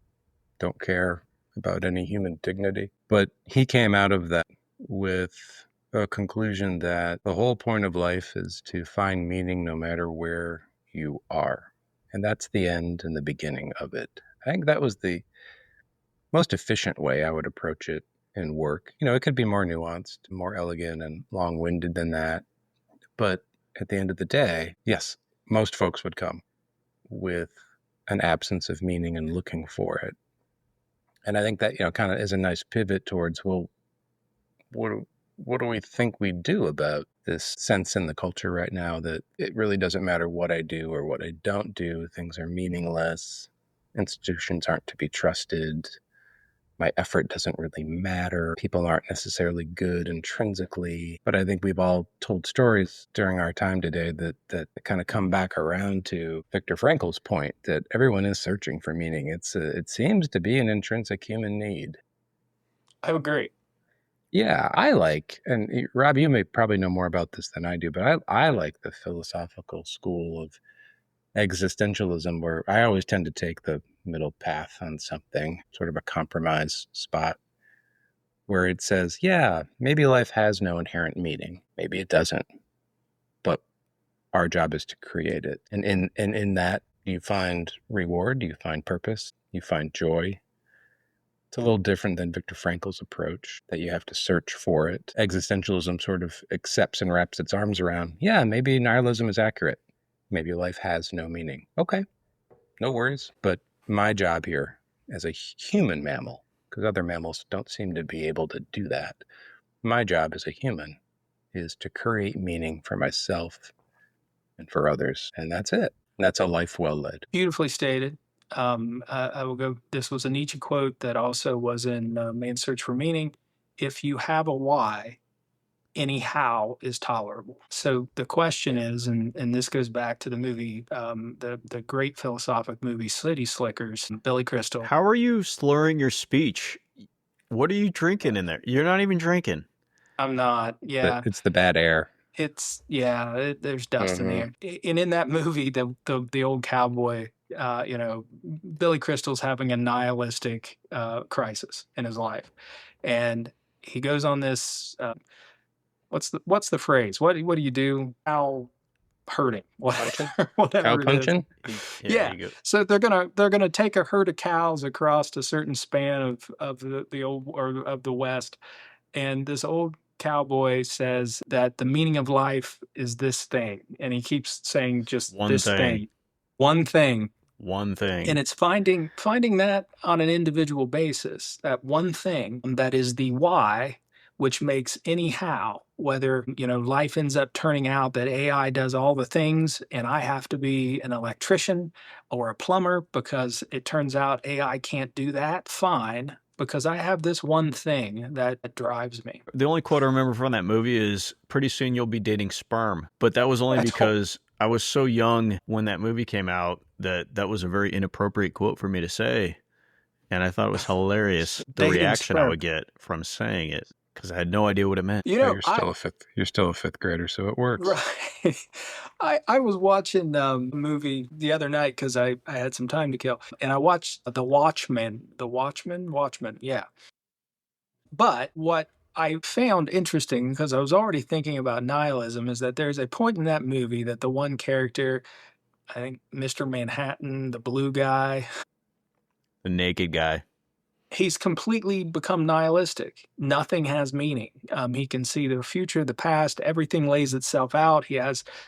don't care about any human dignity. But he came out of that with a conclusion that the whole point of life is to find meaning no matter where you are. And that's the end and the beginning of it. I think that was the most efficient way I would approach it in work. It could be more nuanced, more elegant and long-winded than that. But at the end of the day, yes, most folks would come with an absence of meaning and looking for it. And I think that, kind of is a nice pivot towards, well, what do we think we do about this sense in the culture right now that it really doesn't matter what I do or what I don't do. Things are meaningless. Institutions aren't to be trusted. My effort doesn't really matter. People aren't necessarily good intrinsically. But I think we've all told stories during our time today that kind of come back around to Viktor Frankl's point that everyone is searching for meaning. It seems to be an intrinsic human need. I agree. Yeah, and Rob, you may probably know more about this than I do, but I like the philosophical school of existentialism, where I always tend to take the middle path on something, sort of a compromise spot, where it says, yeah, maybe life has no inherent meaning. Maybe it doesn't, but our job is to create it. And in that, you find reward, you find purpose, you find joy. It's a little different than Viktor Frankl's approach, that you have to search for it. Existentialism sort of accepts and wraps its arms around, yeah, maybe nihilism is accurate. Maybe life has no meaning. Okay, no worries. But my job here as a human mammal, because other mammals don't seem to be able to do that, my job as a human is to create meaning for myself and for others. And that's it. That's a life well led. Beautifully stated. I will go. This was a Nietzsche quote that also was in Man's Search for Meaning. If you have a why, any how is tolerable. So the question is, and this goes back to the movie, the great philosophic movie City Slickers, Billy Crystal. How are you slurring your speech? What are you drinking in there? You're not even drinking. I'm not. Yeah, It's the bad air. There's dust in the air. And in that movie, the old cowboy, Billy Crystal's having a nihilistic crisis in his life, and he goes on this. What's the phrase? What do you do? Cow herding, whatever Cow it punching? is. Yeah. So they're gonna take a herd of cows across a certain span of the old or of the West, and this old cowboy says that the meaning of life is this thing, and he keeps saying just one thing, and it's finding that on an individual basis, that one thing that is the why, which makes any how, whether life ends up turning out that AI does all the things and I have to be an electrician or a plumber because it turns out AI can't do that, fine, because I have this one thing that drives me. The only quote I remember from that movie is, pretty soon you'll be dating sperm. But that was only because I was so young when that movie came out that was a very inappropriate quote for me to say. And I thought it was hilarious, the reaction I would get from saying it, because I had no idea what it meant. You're still a fifth grader, so it works. Right. I was watching a movie the other night because I had some time to kill, and I watched The Watchmen. Watchmen, yeah. But what I found interesting, because I was already thinking about nihilism, is that there's a point in that movie that the one character, I think Mr. Manhattan, the blue guy, The naked guy. He's completely become nihilistic. Nothing has meaning. He can see the future, the past, everything lays itself out.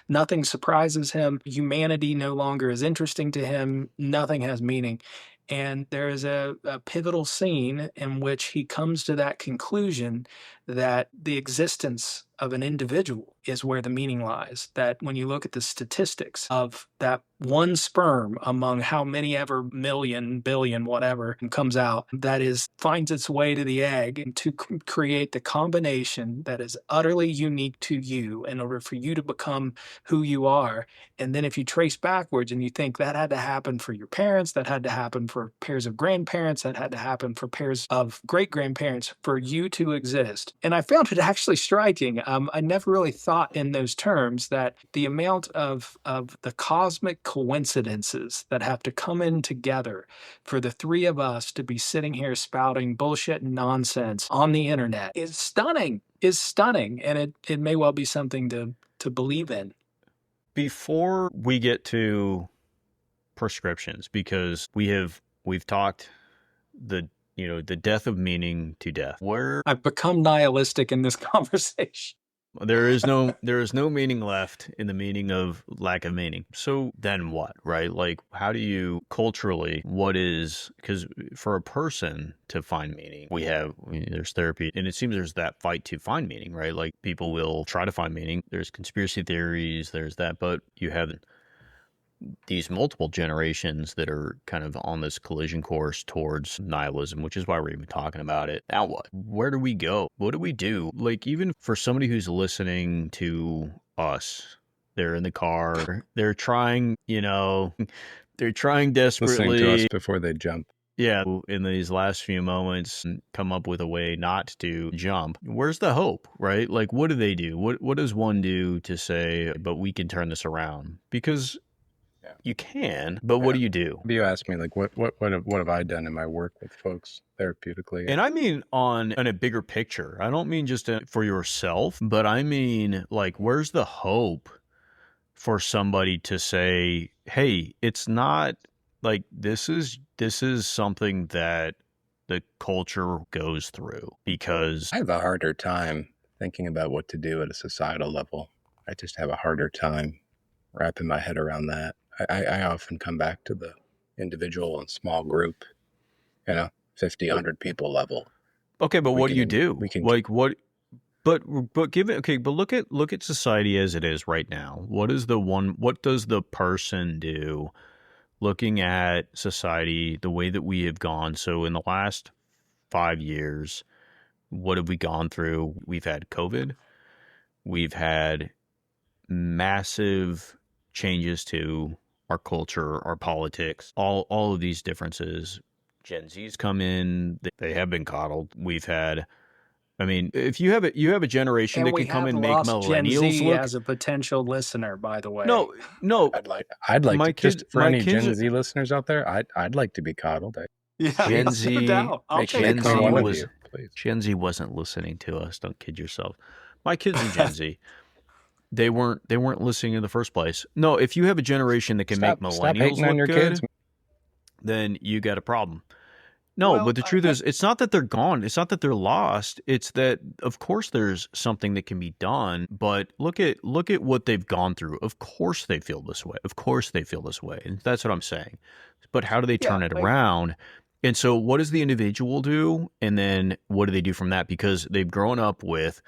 Nothing surprises him. Humanity no longer is interesting to him. Nothing has meaning. And there is a pivotal scene in which he comes to that conclusion that the existence of an individual is where the meaning lies. That when you look at the statistics of that one sperm among how many ever million, billion, whatever comes out, finds its way to the egg and to create the combination that is utterly unique to you in order for you to become who you are. And then if you trace backwards and you think that had to happen for your parents, that had to happen for pairs of grandparents, that had to happen for pairs of great-grandparents for you to exist. And I found it actually striking. I never really thought in those terms that the amount of the cosmic coincidences that have to come in together for the three of us to be sitting here spouting bullshit and nonsense on the internet is stunning, and it may well be something to believe in. Before we get to prescriptions, because we've talked the death of meaning to death. Where I've become nihilistic in this conversation. there is no meaning left in the meaning of lack of meaning. So then what, right? Like, how do you culturally, because for a person to find meaning, there's therapy, and it seems there's that fight to find meaning, right? Like, people will try to find meaning. There's conspiracy theories, there's that, but you have these multiple generations that are kind of on this collision course towards nihilism, which is why we're even talking about it. Now what? Where do we go? What do we do? Like, even for somebody who's listening to us, they're in the car, they're trying desperately. Listening to us before they jump. Yeah, in these last few moments, come up with a way not to jump. Where's the hope, right? Like, what do they do? What does one do to say, but we can turn this around? Because you can, but what do you do? You ask me, like, what have I done in my work with folks therapeutically? And I mean on a bigger picture. I don't mean just for yourself, but I mean, like, where's the hope for somebody to say, hey, it's not like this is something that the culture goes through? Because I have a harder time thinking about what to do at a societal level. I just have a harder time wrapping my head around that. I often come back to the individual and small group, 50, 100 people level. Okay, but what do you do? But look at society as it is right now. What does the person do looking at society the way that we have gone? So in the last 5 years, what have we gone through? We've had COVID. We've had massive changes to our culture, our politics, all of these differences. Gen Z's come in, they have been coddled. We've had, I mean, if you have a generation that can come and make millennials Gen Z look as a potential listener, by the way. No. I'd like my to, kids, just for my any kids, Gen Z listeners out there, I'd like to be coddled. Gen Z, no Gen Z wasn't listening to us. Don't kid yourself. My kids are Gen Z. They weren't listening in the first place. No, if you have a generation that can make millennials look good, kids. Then you got a problem. No, but the truth is, it's not that they're gone. It's not that they're lost. It's that, of course, there's something that can be done. But look at what they've gone through. Of course, they feel this way. And that's what I'm saying. But how do they turn it around? And so, what does the individual do? And then, what do they do from that? Because they've grown up with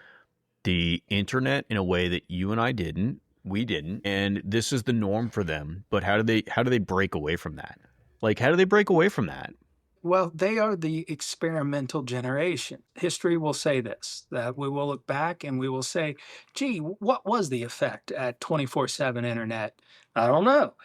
the internet in a way that you and I didn't. We didn't. And this is the norm for them. But how do they break away from that? Like, how do they break away from that? Well, they are the experimental generation. History will say this, that we will look back and we will say, gee, what was the effect at 24/7 internet? I don't know.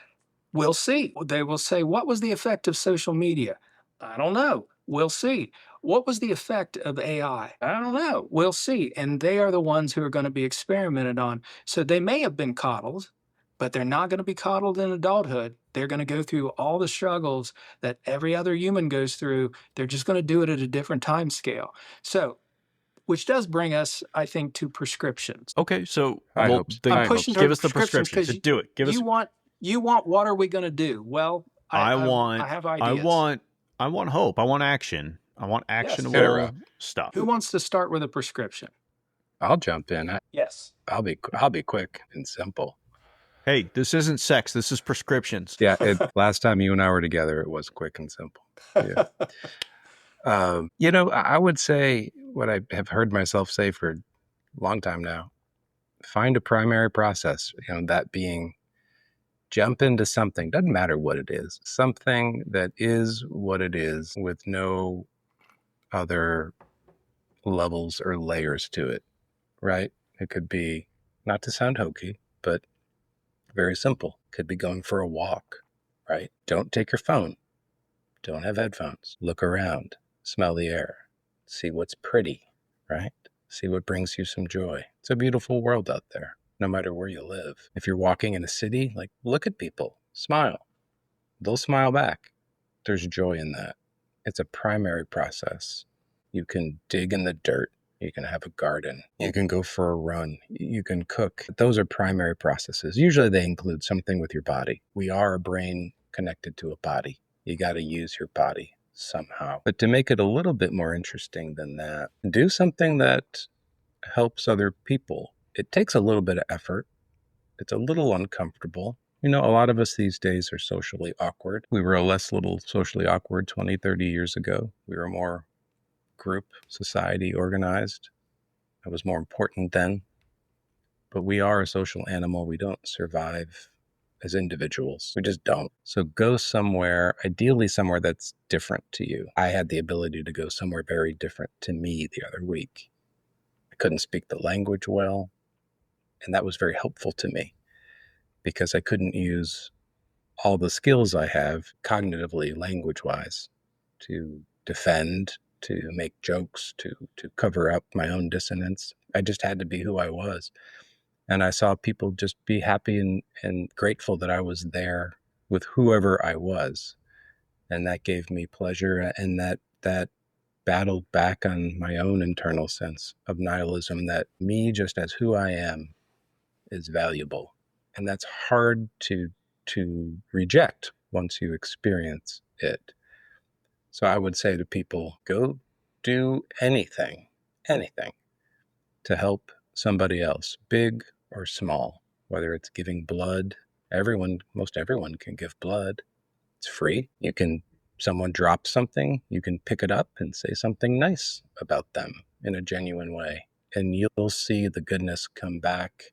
We'll see. They will say, what was the effect of social media? I don't know. We'll see. What was the effect of AI? I don't know. We'll see. And they are the ones who are going to be experimented on. So they may have been coddled, but they're not going to be coddled in adulthood. They're going to go through all the struggles that every other human goes through. They're just going to do it at a different time scale. So, which does bring us, I think, to prescriptions. Okay, so I'm pushing give us the prescriptions. To do it. You want what are we going to do? Well, I have ideas. I want hope. I want action. I want Yes. actionable stuff. Who wants to start with a prescription? I'll jump in. Yes. I'll be quick and simple. Hey, this isn't sex. This is prescriptions. Yeah. Last time you and I were together, it was quick and simple. Yeah. I would say what I have heard myself say for a long time now: find a primary process. That being, jump into something. Doesn't matter what it is. Something that is what it is, with no other levels or layers to it. Right? It could be, not to sound hokey, but very simple. Could be going for a walk. Right? Don't take your phone. Don't have headphones. Look around. Smell the air. See what's pretty. Right? See what brings you some joy. It's a beautiful world out there, no matter where you live. If you're walking in a city, look at people. Smile. They'll smile back. There's joy in that. It's a primary process. You can dig in the dirt. You can have a garden. You can go for a run. You can cook. Those are primary processes. Usually they include something with your body. We are a brain connected to a body. You got to use your body somehow. But to make it a little bit more interesting than that, do something that helps other people. It takes a little bit of effort. It's a little uncomfortable. A lot of us these days are socially awkward. We were a little socially awkward 20, 30 years ago. We were more group society organized. That was more important then. But we are a social animal. We don't survive as individuals. We just don't. So go somewhere, ideally somewhere that's different to you. I had the ability to go somewhere very different to me the other week. I couldn't speak the language well, and that was very helpful to me because I couldn't use all the skills I have cognitively, language-wise, to defend, to make jokes, to cover up my own dissonance. I just had to be who I was. And I saw people just be happy and grateful that I was there with whoever I was. And that gave me pleasure, and that battled back on my own internal sense of nihilism, that me just as who I am is valuable. And that's hard to reject once you experience it. So I would say to people, go do anything to help somebody else, big or small, whether it's giving blood. Most everyone can give blood. It's free. Someone drops something, you can pick it up and say something nice about them in a genuine way. And you'll see the goodness come back.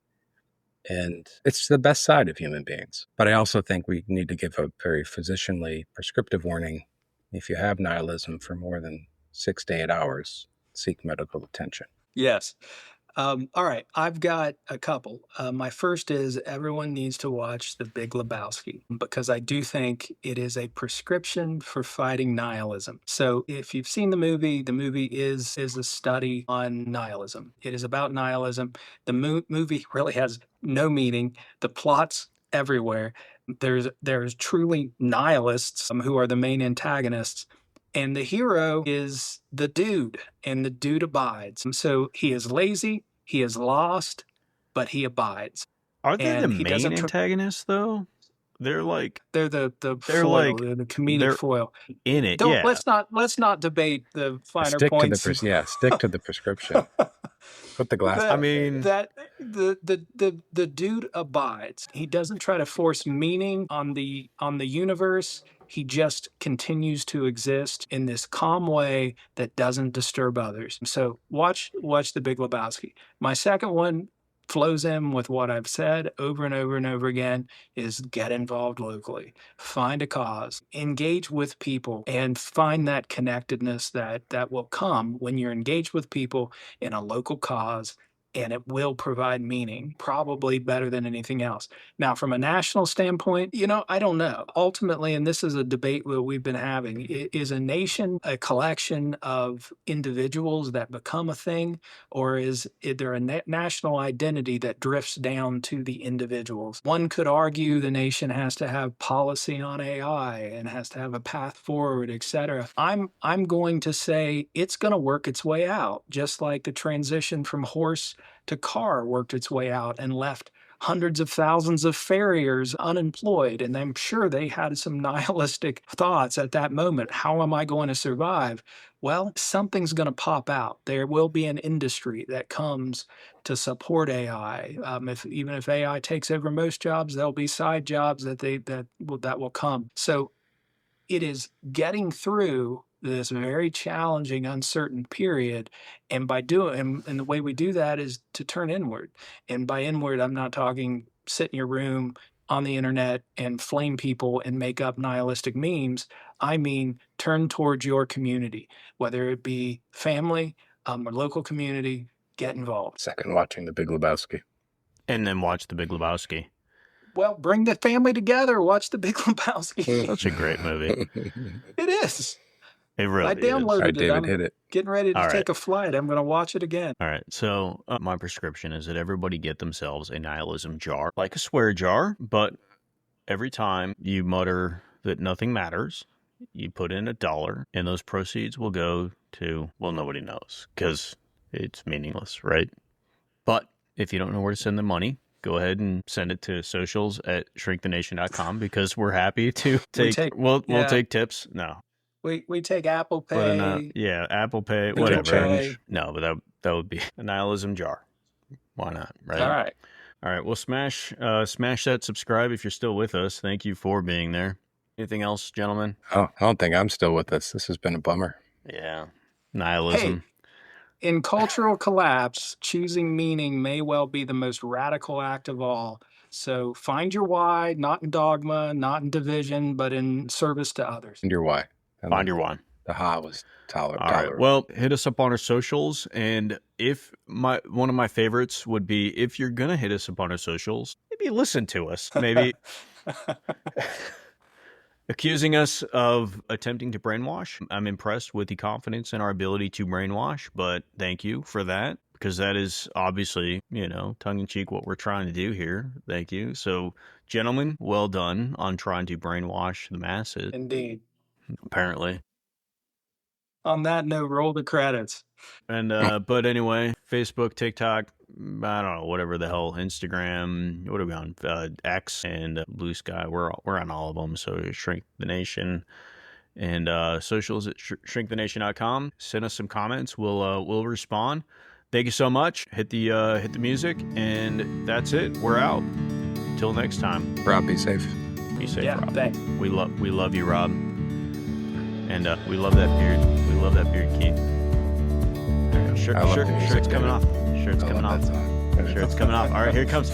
And it's the best side of human beings. But I also think we need to give a very physicianly prescriptive warning. If you have nihilism for more than 6 to 8 hours, seek medical attention. Yes. All right. I've got a couple. My first is everyone needs to watch The Big Lebowski, because I do think it is a prescription for fighting nihilism. So if you've seen the movie is a study on nihilism. It is about nihilism. The movie really has no meaning. The plot's everywhere. There's truly nihilists who are the main antagonists. And the hero is the dude, and the dude abides. So he is lazy, he is lost, but he abides. Are they the And he main doesn't antagonists, though? They're the they're foil, like the comedic they're foil. in it. Don't Yeah. let's not debate the finer Stick points. stick to the prescription. Put the glass. I mean, that the dude abides. He doesn't try to force meaning on the universe. He just continues to exist in this calm way that doesn't disturb others. So watch The Big Lebowski. My second one flows in with what I've said over and over and over again, is get involved locally. Find a cause, engage with people, and find that connectedness that will come when you're engaged with people in a local cause, and it will provide meaning, probably better than anything else. Now, from a national standpoint, I don't know. Ultimately, and this is a debate that we've been having, is a nation a collection of individuals that become a thing, or is there a national identity that drifts down to the individuals? One could argue the nation has to have policy on AI and has to have a path forward, etc. I'm going to say it's going to work its way out, just like the transition from horse to car worked its way out and left hundreds of thousands of farriers unemployed, and I'm sure they had some nihilistic thoughts at that moment. How am I going to survive? Well, something's going to pop out. There will be an industry that comes to support AI. Even if AI takes over most jobs, there'll be side jobs that will come. So it is getting through this very challenging, uncertain period. And and the way we do that is to turn inward. And by inward, I'm not talking sit in your room on the internet and flame people and make up nihilistic memes. I mean, turn towards your community, whether it be family or local community, get involved. Second, watching The Big Lebowski. And then watch The Big Lebowski. Well, bring the family together. Watch The Big Lebowski. Such a great movie. It is. It really I downloaded All right, it. David, hit it. Getting ready to All right. take a flight. I'm going to watch it again. All right. So my prescription is that everybody get themselves a nihilism jar, like a swear jar, but every time you mutter that nothing matters, you put in $1, and those proceeds will go to, well, nobody knows because it's meaningless, right? But if you don't know where to send the money, go ahead and send it to socials@shrinkthenation.com because we're happy to we'll take tips. No. We take Apple Pay. Apple Pay, whatever. Change. No, but that would be a nihilism jar. Why not? Right. All right. Well, smash that subscribe if you're still with us. Thank you for being there. Anything else, gentlemen? Oh, I don't think I'm still with us. This has been a bummer. Yeah. Nihilism. Hey, in cultural collapse, choosing meaning may well be the most radical act of all. So find your why, not in dogma, not in division, but in service to others. And your why. Find your why. The ha was tolerable. All right. Well, hit us up on our socials, and one of my favorites would be if you're gonna hit us up on our socials, maybe listen to us. Maybe accusing us of attempting to brainwash. I'm impressed with the confidence in our ability to brainwash, but thank you for that because that is obviously, tongue in cheek what we're trying to do here. Thank you. So, gentlemen, well done on trying to brainwash the masses. Indeed. Apparently. On that note, roll the credits. And but anyway, Facebook, TikTok, I don't know, whatever the hell, Instagram, what are we on? X and Blue Sky. We're on all of them. So Shrink the Nation and socials at shrinkthenation.com. Send us some comments. We'll respond. Thank you so much. Hit the music, and that's it. We're out. Till next time. Rob, be safe. Be safe, Yeah, Rob. thanks. We love you, Rob. And we love that beard. We love that beard, Keith. Shirt's coming off. Shirt's coming off. Shirt's coming off. All right, here it comes.